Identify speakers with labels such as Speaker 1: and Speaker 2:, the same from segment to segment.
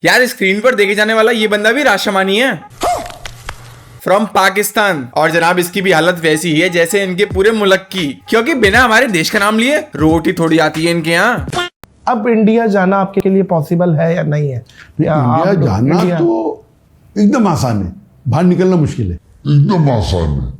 Speaker 1: यार स्क्रीन पर देखे जाने वाला ये बंदा भी राशमानी है फ्रॉम पाकिस्तान। और जनाब इसकी भी हालत वैसी ही है जैसे इनके पूरे मुल्क की, क्योंकि बिना हमारे देश का नाम लिए रोटी थोड़ी आती है इनके यहाँ।
Speaker 2: अब इंडिया जाना आपके लिए पॉसिबल है या नहीं है?
Speaker 3: इंडिया जाना तो एकदम आसान है, बाहर निकलना मुश्किल है।
Speaker 4: एकदम आसान है,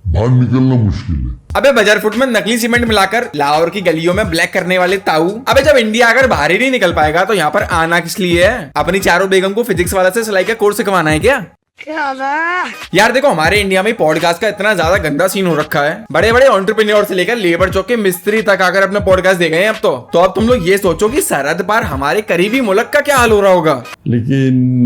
Speaker 4: बाहर निकलना मुश्किल है।
Speaker 1: अबे बजर फुट में नकली सीमेंट मिलाकर लाहौर की गलियों में ब्लैक करने वाले ताऊ। अबे जब इंडिया अगर बाहर ही नहीं निकल पाएगा तो यहाँ पर आना किस लिए है? अपनी चारों बेगम को फिजिक्स वाला से सिलाई का कोर्स सिखवाना है क्या? यार देखो हमारे इंडिया में पॉडकास्ट का इतना ज्यादा गंदा सीन हो रखा है, बड़े बड़े एंटरप्रेन्योर से लेकर लेबर चौक के मिस्त्री तक आकर अपना पॉडकास्ट दे गए हैं। अब अब तुम लोग ये सोचो कि सरहद पार हमारे करीबी मुल्क का क्या हाल हो रहा होगा।
Speaker 3: लेकिन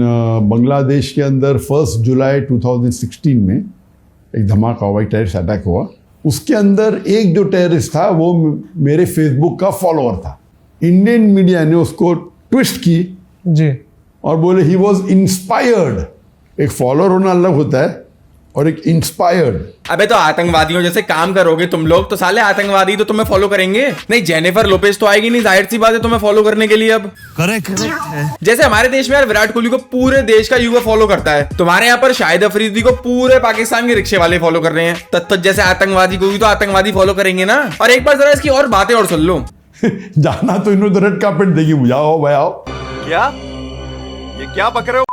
Speaker 3: बांग्लादेश के अंदर 1 जुलाई 2016 में एक धमाका हुआ, टेररिस्ट अटैक हुआ। उसके अंदर एक जो टेररिस्ट था वो मेरे फेसबुक का फॉलोअर था। इंडियन मीडिया ने उसको ट्विस्ट की
Speaker 2: जी
Speaker 3: और बोले ही वॉज इंस्पायर्ड। एक फॉलोअर होना अलग होता है और एक इंस्पायर्ड।
Speaker 1: अबे तो आतंकवादियों जैसे काम करोगे तुम लोग तो साले आतंकवादी तो तुम्हें फॉलो करेंगे नहीं। जेनिफर लोपेज तो आएगी नहीं, जाहिर सी बात है तुम्हें फॉलो करने के लिए। अब करेक्ट है। जैसे हमारे देश में यार विराट कोहली को पूरे देश का युवा फॉलो करता है, तुम्हारे यहाँ पर शाहिद अफरीदी को पूरे पाकिस्तान के रिक्शे वाले फॉलो कर रहे हैं। तब जैसे आतंकवादी को भी तो आतंकवादी फॉलो करेंगे ना। और एक बार जरा इसकी और बातें और सुन लो।
Speaker 3: जाना तो इन्होंने रेड कार्पेट देगी मुझे। आओ भाई आओ।
Speaker 5: क्या ये क्या पक रहे हो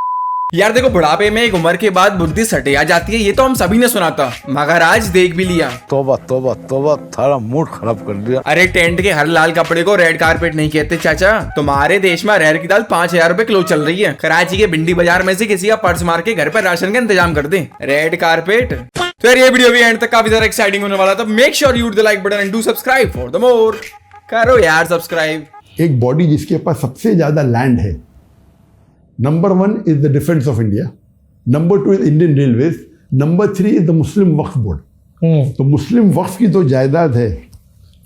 Speaker 1: यार देखो बुढ़ापे में एक उम्र के बाद बुद्धि सटे आ जाती है, ये तो हम सभी ने सुना था, मगर आज देख भी लिया।
Speaker 6: तोबा तोबा तोबा, थारा मूड खराब कर दिया।
Speaker 1: अरे टेंट के हर लाल कपड़े को रेड कारपेट नहीं कहते चाचा। तुम्हारे देश में अरहर की दाल 5000 रुपए किलो चल रही है। कराची के भिंडी बाजार में से किसी का पर्स मार के घर पर राशन का इंतजाम कर दे, रेड कारपेट। तो यार ये वीडियो भी एंड तक काफी ज्यादा एक्साइटिंग होने वाला था। Make sure you hit the like button and do subscribe for the more. करो यार सब्सक्राइब।
Speaker 3: एक बॉडी जिसके पास सबसे ज्यादा लैंड है, number 1 is the defence of India, number 2 is Indian railways, number 3 is the Muslim Waqf board. तो मुस्लिम वक्फ की जो जायदाद है,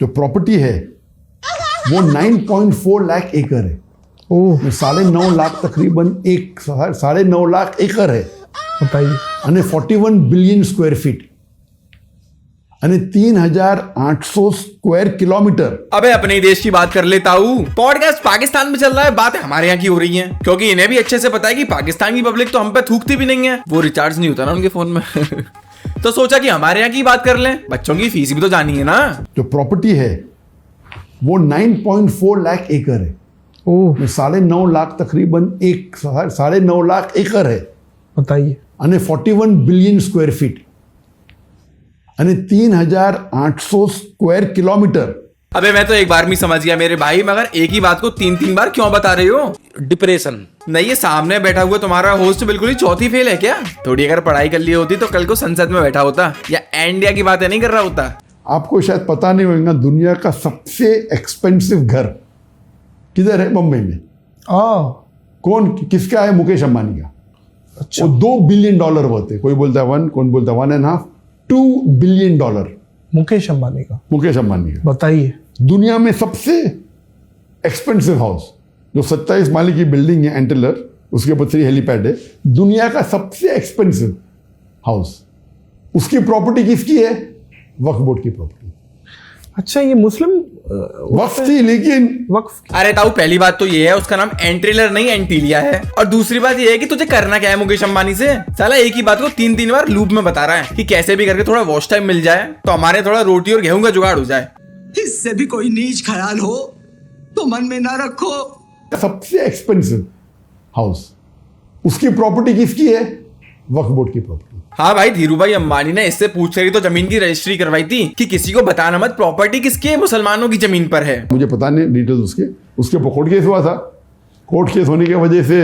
Speaker 3: जो प्रॉपर्टी है, वो 9.4 लाख एकड़ है। 9.5 लाख तकरीबन 9.5 लाख एकड़ है।
Speaker 2: बताइए।
Speaker 3: 41 billion square feet, 3800 square kilometre.
Speaker 1: अबे अपने ही देश की बात कर लेता हूँ। पॉडकास्ट पाकिस्तान में चल रहा है, बात हमारे यहाँ की हो रही है, क्योंकि इन्हें भी अच्छे से पता है कि पाकिस्तान की पब्लिक तो हम पे थूकती भी नहीं है। वो रिचार्ज नहीं होता ना उनके फोन में तो सोचा कि हमारे यहाँ की बात कर लें, बच्चों की फीस भी तो जानी है ना।
Speaker 3: जो प्रॉपर्टी है वो 9.4 लाख एकड़ है। 9.5 लाख तकरीबन 9.5 लाख एकड़ है।
Speaker 2: बताइए।
Speaker 3: 41 billion square feet, 3800 square kilometre.
Speaker 1: अबे मैं तो एक बार में समझ गया मेरे भाई, मगर एक ही बात को 3 बार क्यों बता रहे हो?
Speaker 6: डिप्रेशन
Speaker 1: नहीं, ये सामने बैठा हुआ तुम्हारा होस्ट बिल्कुल ही चौथी फेल है क्या? थोड़ी अगर पढ़ाई कर ली होती तो कल को संसद में बैठा होता या इंडिया की बातें नहीं कर रहा होता।
Speaker 3: आपको शायद पता नहीं होगा, दुनिया का सबसे एक्सपेंसिव घर किधर है? मुंबई में। किसका है? मुकेश अंबानी का।
Speaker 2: अच्छा।
Speaker 3: वो $2 बिलियन वर्थ है। कोई बोलता है 1, कौन बोलता है 1.5, $2 बिलियन।
Speaker 2: मुकेश अंबानी का।
Speaker 3: मुकेश अंबानी का।
Speaker 2: बताइए।
Speaker 3: दुनिया में सबसे एक्सपेंसिव हाउस, जो 27 माले की बिल्डिंग है, एंटेलर, उसके ऊपर 3 हेलीपैड है। दुनिया का सबसे एक्सपेंसिव हाउस, उसकी प्रॉपर्टी किसकी है? वक्फ बोर्ड की प्रॉपर्टी।
Speaker 2: अच्छा, ये मुस्लिम
Speaker 3: वक्फ थी लेकिन
Speaker 2: वक्फ।
Speaker 1: अरे ताऊ पहली बात तो ये है उसका नाम एंट्रेलर नहीं एंटीलिया है, और दूसरी बात ये है कि तुझे करना क्या है मुकेश अंबानी से? साला एक ही बात को 3 बार लूप में बता रहा है कि कैसे भी करके थोड़ा वॉच टाइम मिल जाए तो हमारे थोड़ा रोटी और गेहूं का जुगाड़ हो जाए।
Speaker 7: इससे भी कोई नीच ख्याल हो तो मन में ना रखो।
Speaker 3: सबसे एक्सपेंसिव हाउस, उसकी प्रॉपर्टी किसकी है? वक्फ बोर्ड की प्रॉपर्टी।
Speaker 1: हाँ भाई, धीरू भाई अंबानी ने इससे पूछ रही तो जमीन की रजिस्ट्री करवाई थी कि किसी को बताना मत प्रॉपर्टी किसके मुसलमानों की जमीन पर है।
Speaker 3: मुझे पता नहीं डिटेल्स उसके ऊपर कोर्ट केस हुआ था। कोर्ट केस होने की वजह से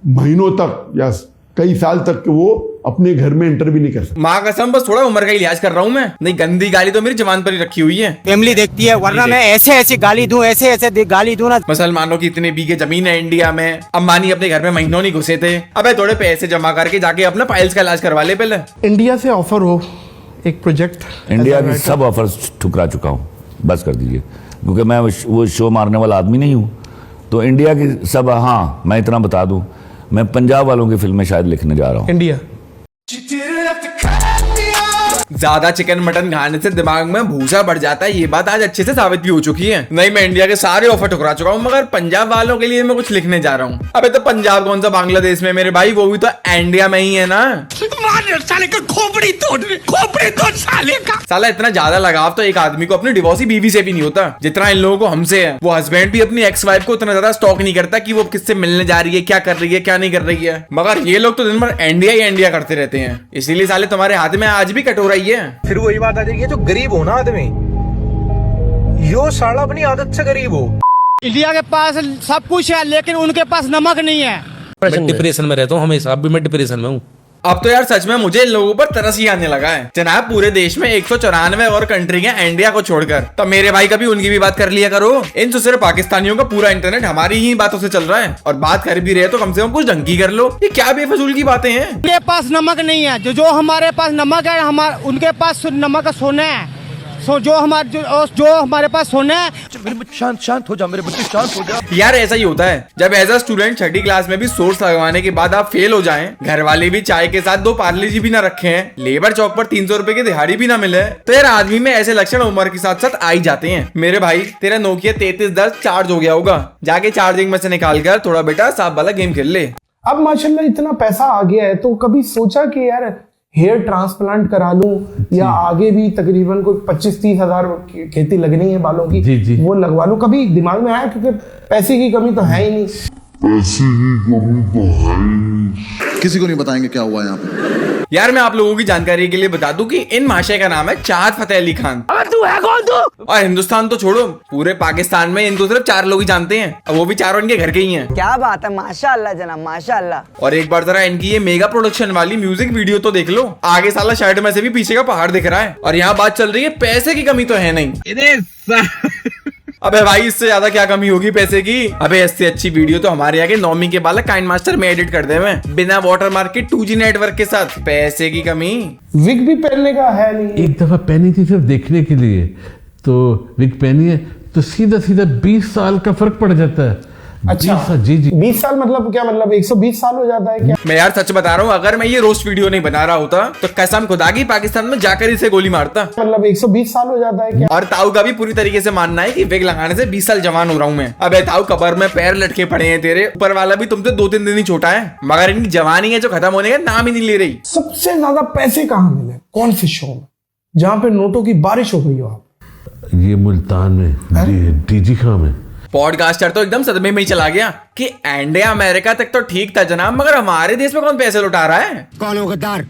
Speaker 3: महीनों तक या कई साल तक वो अपने घर में एंटर भी नहीं कर सकते।
Speaker 1: माँ कसम बस थोड़ा उम्र का ही लिहाज कर रहा हूँ मैं, नहीं गंदी गाली तो मेरी जबान पर ही रखी हुई है।
Speaker 8: फैमिली देखती है, वरना मैं ऐसे ऐसे गाली दूं, ऐसे ऐसे गाली दूं ना।
Speaker 1: मुसलमानों की इतने बीघे जमीन है इंडिया में, अंबानी अपने घर में महीनों नहीं घुसे थे। अबे थोड़े पैसे जमा करके जाके अपना पाइल्स का इलाज करवा ले पहले।
Speaker 2: इंडिया से ऑफर हो एक प्रोजेक्ट।
Speaker 6: इंडिया की सब ऑफर्स ठुकरा चुका हूँ, बस कर दीजिए, क्योंकि मैं वो शो मारने वाला आदमी नहीं हूँ। तो इंडिया की सब, हाँ मैं इतना बता दूं, मैं पंजाब वालों की फिल्में शायद लिखने जा रहा हूँ।
Speaker 2: इंडिया
Speaker 1: ज्यादा चिकन मटन खाने से दिमाग में भूसा बढ़ जाता है, ये बात आज अच्छे से साबित भी हो चुकी है। नहीं, मैं इंडिया के सारे ऑफर ठुकरा चुका हूँ, मगर पंजाब वालों के लिए मैं कुछ लिखने जा रहा हूँ। अबे तो पंजाब कौन सा बांग्लादेश में मेरे भाई, वो भी तो इंडिया में ही है ना।
Speaker 7: साले का खोपड़ी तोड़ साले का।
Speaker 1: साला इतना ज्यादा लगाव तो एक आदमी को अपनी डिवोर्सी बीवी से भी नहीं होता जितना इन लोगों को हमसे है। वो हस्बैंड भी अपनी एक्स वाइफ को उतना ज्यादा स्टॉक नहीं करता कि वो किससे मिलने जा रही है, क्या कर रही है, क्या नहीं कर रही है। मगर ये लोग तो दिन भर इंडिया ही इंडिया करते रहते हैं, इसीलिए साले तुम्हारे हाथ में आज भी कटोरा ही है।
Speaker 9: फिर वही बात आ जाएगी, जो गरीब हो ना आदमी, यो साला अपनी आदत से गरीब हो।
Speaker 8: इंडिया के पास सब कुछ है लेकिन उनके पास नमक नहीं है।
Speaker 10: मैं डिप्रेशन में रहता हूँ हमेशा, अब भी मैं डिप्रेशन में हूँ।
Speaker 1: अब तो यार सच में मुझे इन लोगों पर तरस ही आने लगा है। जनाब पूरे देश में 194 और कंट्री है इंडिया को छोड़कर, तो मेरे भाई कभी उनकी भी बात कर लिया करो। इन तो सिर्फ पाकिस्तानियों का पूरा इंटरनेट हमारी ही बातों से चल रहा है, और बात कर भी रहे तो कम से कम कुछ ढंग की कर लो। ये क्या बेफजूल की बातें हैं।
Speaker 8: उनके पास नमक नहीं है, जो हमारे पास नमक है, उनके पास नमक का सोना है। जो हमारे पास सोना है।
Speaker 9: शांत हो जा मेरे बच्चे, शांत हो जा।
Speaker 1: यार ऐसा ही होता है, जब as a student Chhathi class में भी सोर्स लगवाने के बाद आप फेल हो जाएं, घर वाले भी चाय के साथ 2 पार्ले जी भी ना रखे हैं, लेबर चौक पर 300 रुपए की दिहाड़ी भी ना मिले, तो यार आदमी में ऐसे लक्षण उम्र के साथ साथ आ ही जाते हैं। मेरे भाई तेरा नोकिया 3310 चार्ज हो गया होगा, जाके चार्जिंग में से निकाल कर थोड़ा बेटा साफ वाला गेम खेल ले।
Speaker 2: अब माशाल्लाह इतना पैसा आ गया है, तो कभी सोचा कि यार हेयर ट्रांसप्लांट करा लूं, या आगे भी तकरीबन कोई 25-30 हजार खेती लगनी है बालों की, जी। वो लगवा लूं? कभी दिमाग में आया? क्योंकि पैसे की कमी तो है ही नहीं।
Speaker 4: पैसे की कमी तो है ही नहीं।
Speaker 11: किसी को नहीं बताएंगे क्या हुआ यहाँ पे।
Speaker 1: यार मैं आप लोगों की जानकारी के लिए बता दूं कि इन महाशय का नाम है चाहत फतेह अली खान।
Speaker 8: तू है कौन तू?
Speaker 1: और हिंदुस्तान तो छोड़ो, पूरे पाकिस्तान में इनको सिर्फ 4 लोग ही जानते हैं, और वो भी चारों इनके घर के ही हैं।
Speaker 12: क्या बात है, माशाअल्लाह जनाब, माशाअल्लाह।
Speaker 1: और एक बार जरा इनकी ये मेगा प्रोडक्शन वाली म्यूजिक वीडियो तो देख लो। आगे साला शर्ट में से भी पीछे का पहाड़ दिख रहा है, और यहाँ बात चल रही है पैसे की कमी तो है नहीं। अबे भाई इससे ज्यादा क्या कमी होगी पैसे की। अबे इससे अच्छी वीडियो तो हमारे यहाँ के नौमी के बालक काइन मास्टर में एडिट कर दे में, बिना वाटरमार्क के 2G नेटवर्क के साथ। पैसे की कमी।
Speaker 2: विग भी पहनने का है नहीं।
Speaker 13: एक दफा पहनी थी सिर्फ देखने के लिए, तो विग पहनी है तो सीधा 20 साल का फर्क पड़ जाता है।
Speaker 2: अच्छा
Speaker 13: जी
Speaker 2: 20 साल मतलब क्या, मतलब 120 साल हो जाता है क्या?
Speaker 1: मैं यार सच बता रहा हूँ, अगर मैं ये रोस्ट वीडियो नहीं बना रहा होता तो कसम खुदा की पाकिस्तान में जाकर इसे गोली मारता।
Speaker 2: मतलब 120 साल हो जाता है क्या?
Speaker 1: और ताऊ का भी पूरी तरीके से मानना है कि विग लगाने से 20 साल जवान हो रहा हूँ मैं। अबे ताऊ कबर में पैर लटके पड़े हैं तेरे, ऊपर वाला भी तुमसे 2-3 दिन ही छोटा है, मगर इनकी जवानी है जो खत्म होने का नाम ही नहीं ले रही।
Speaker 2: सबसे ज्यादा पैसे कहाँ मिले, कौन से शो में, जहाँ पे नोटों की बारिश हो गई हो आप?
Speaker 13: ये मुल्तान में डीजी खां में।
Speaker 1: पॉडकास्टर तो एकदम सदमे में ही चला गया कि इंडिया अमेरिका तक तो ठीक था जनाब, मगर हमारे देश में कौन पैसे लुटा रहा है।
Speaker 8: कौन हो गद्दार,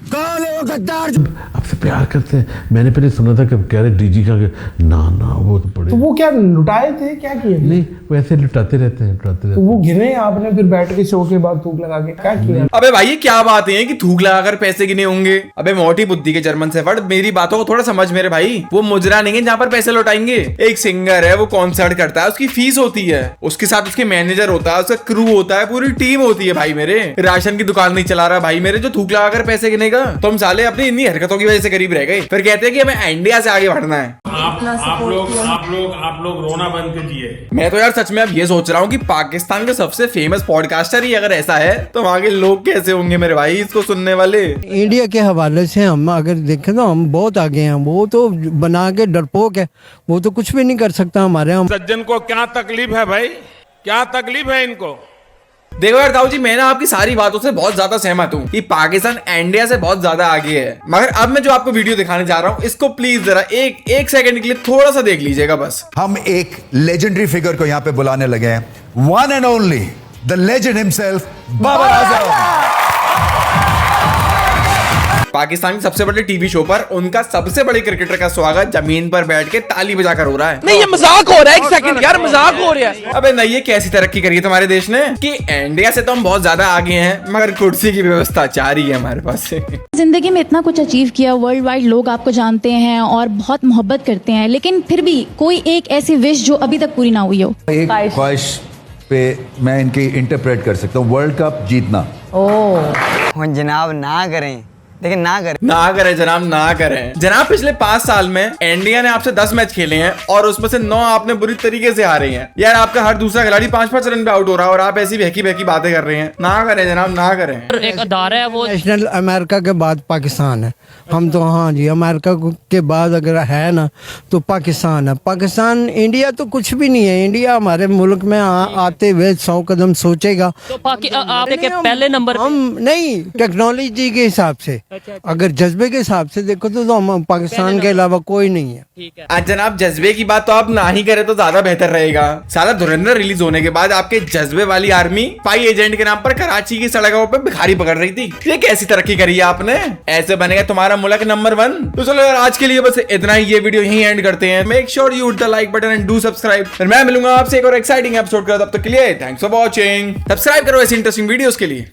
Speaker 8: कौन हो गद्दार?
Speaker 13: आपसे प्यार करते हैं। मैंने पहले सुना था कि कह रहे डीजी का ना वो तो बड़े,
Speaker 2: तो वो क्या लुटाए थे, क्या किए?
Speaker 13: नहीं वो ऐसे लुटाते रहते हैं।
Speaker 2: तो वो गिने आपने फिर बैठ के शो के बाद थूक लगा के क्या किया?
Speaker 1: अबे भाई ये क्या बात है कि थूक लगाकर पैसे गिने होंगे। अबे मोटी बुद्धि के जर्मन शेफर्ड, मेरी बातों को थोड़ा समझ मेरे भाई। वो मुजरा नहीं है जहाँ पर पैसे लौटाएंगे। एक सिंगर है, वो कॉन्सर्ट करता है, उसकी फीस होती है, उसके साथ उसके मैनेजर होता है, उसका क्रू होता है, पूरी टीम होती है भाई मेरे। राशन की दुकान नहीं चला रहा भाई मेरे जो थूक लगाकर पैसे गिनेगा। तुम साले अपनी इन्हीं हरकतों की वजह से करीब रह गए, फिर कहते हैं कि हमें इंडिया से आगे बढ़ना है। आप लोग रोना बंद कीजिए। मैं तो यार सच में अब ये सोच रहा हूँ कि पाकिस्तान के सबसे फेमस पॉडकास्टर ही अगर ऐसा है तो वहाँ के लोग कैसे होंगे मेरे भाई इसको सुनने वाले।
Speaker 12: इंडिया के हवाले से हम अगर देखें तो हम बहुत आगे हैं। वो तो बना के डरपोक है, वो तो कुछ भी नहीं कर सकता हमारे। हम
Speaker 14: सज्जन को क्या तकलीफ है भाई, क्या तकलीफ है इनको?
Speaker 1: देखो यार ताऊ जी, मैं ना आपकी सारी बातों से बहुत ज्यादा सहमत हूँ कि पाकिस्तान इंडिया से बहुत ज्यादा आगे है, मगर अब मैं जो आपको वीडियो दिखाने जा रहा हूँ इसको प्लीज जरा एक सेकंड के लिए थोड़ा सा देख लीजिएगा बस।
Speaker 11: हम एक लेजेंडरी फिगर को यहाँ पे बुलाने लगे हैं, one and only the legend himself Babar Azam.
Speaker 1: Pakistan के सबसे बड़े टीवी शो पर उनका सबसे बड़े क्रिकेटर का स्वागत जमीन पर बैठ के ताली बजाकर हो रहा है।
Speaker 9: नहीं ये मजाक हो रहा है, एक सेकंड यार, मजाक हो रहा है।
Speaker 1: अबे नहीं, ये कैसी तरक्की करी है तुम्हारे देश ने कि इंडिया से तो हम बहुत ज्यादा आगे हैं, मगर कुर्सी की व्यवस्था चार ही है हमारे पास।
Speaker 15: जिंदगी में इतना कुछ अचीव किया, वर्ल्ड वाइड लोग आपको जानते हैं और बहुत मोहब्बत करते हैं, लेकिन फिर भी कोई एक ऐसी विश जो अभी तक पूरी ना हुई हो।
Speaker 11: एक ख्वाहिश पे मैं इनकी इंटरप्रेट कर सकता हूँ, वर्ल्ड कप जीतना।
Speaker 12: ओह जनाब ना करें,
Speaker 16: लेकिन ना करें।
Speaker 1: ना करें जनाब, ना करें जनाब। पिछले 5 साल में इंडिया ने आपसे 10 मैच खेले हैं और उसमें से 9 आपने बुरी तरीके से हारे हैं। यार आपका हर दूसरा खिलाड़ी 5-5 रन पे आउट हो रहा है और आप ऐसी बहकी बातें कर रहे हैं। ना करें जनाब, ना करें।
Speaker 12: एक अदारा है वो नेशनल, अमेरिका के बाद पाकिस्तान है। हम तो हाँ जी, अमेरिका के बाद अगर है ना तो पाकिस्तान है। पाकिस्तान, इंडिया तो कुछ भी नहीं है। इंडिया हमारे मुल्क में आते हुए 100 कदम सोचेगा तो
Speaker 16: आप देखें पहले नंबर
Speaker 12: हम नहीं, टेक्नोलॉजी के हिसाब से, अगर जज्बे के हिसाब से देखो तो हम पाकिस्तान के अलावा कोई नहीं है।
Speaker 1: आज जनाब जज्बे की बात तो आप ना ही करें तो ज्यादा बेहतर रहेगा। साला धुरंधर रिलीज होने के बाद आपके जज्बे वाली आर्मी स्पाई एजेंट के नाम पर कराची की सड़कों पे भिखारी पकड़ रही थी। ये कैसी तरक्की करी है आपने? ऐसे बनेगा तुम्हारा मुल्क नंबर 1। तो चलो यार, आज के लिए बस इतना ही। ये वीडियो यहीं एंड करते हैं। Make sure you hit the like button and do subscribe. फिर मैं मिलूंगा आपसे एक और एक्साइटिंग एपिसोड के साथ। तब तक के लिए थैंक्स फॉर वॉचिंग। सब्सक्राइब करो ऐसी इंटरेस्टिंग वीडियोस के लिए।